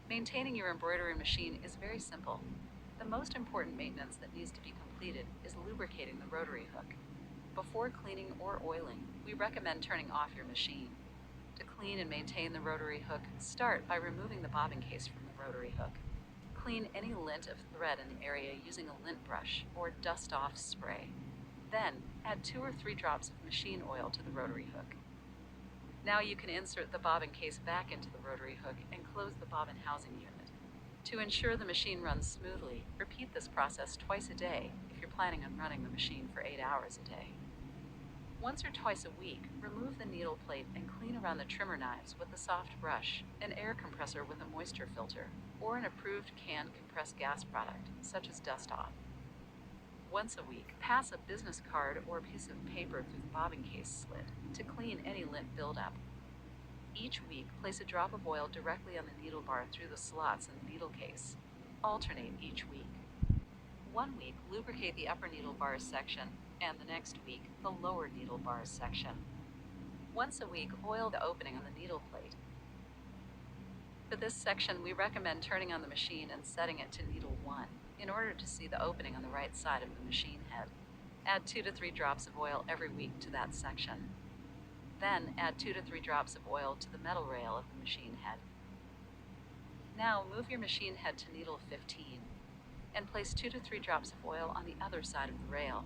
Maintaining your embroidery machine is very simple. The most important maintenance that needs to be completed is lubricating the rotary hook. Before cleaning or oiling, we recommend turning off your machine. To clean and maintain the rotary hook, start by removing the bobbin case from the rotary hook. Clean any lint of thread in the area using a lint brush or dust-off spray. Then, add 2 or 3 drops of machine oil to the rotary hook. Now you can insert the bobbin case back into the rotary hook and close the bobbin housing unit. To ensure the machine runs smoothly, repeat this process twice a day if you're planning on running the machine for 8 hours a day. Once or twice a week, remove the needle plate and clean around the trimmer knives with a soft brush, an air compressor with a moisture filter, or an approved canned compressed gas product, such as Dust-Off. Once a week, pass a business card or a piece of paper through the bobbin case slit to clean any lint buildup. Each week, place a drop of oil directly on the needle bar through the slots in the needle case. Alternate each week. One week, lubricate the upper needle bars section, and the next week, the lower needle bars section. Once a week, oil the opening on the needle plate. For this section, we recommend turning on the machine and setting it to needle 1 in order to see the opening on the right side of the machine head. Add 2 to 3 drops of oil every week to that section. Then add 2 to 3 drops of oil to the metal rail of the machine head. Now move your machine head to needle 15 and place 2 to 3 drops of oil on the other side of the rail.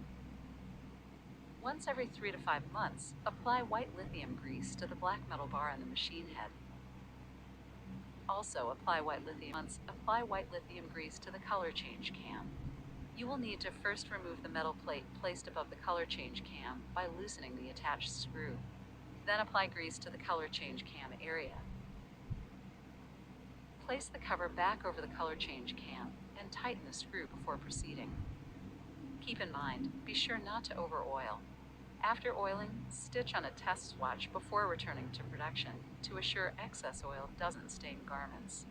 Once every 3 to 5 months, apply white lithium grease to the black metal bar on the machine head. Also apply white lithium grease to the color change cam. You will need to first remove the metal plate placed above the color change cam by loosening the attached screw. Then apply grease to the color change cam area. Place the cover back over the color change cam and tighten the screw before proceeding. Keep in mind, be sure not to over-oil. After oiling, stitch on a test swatch before returning to production to assure excess oil doesn't stain garments.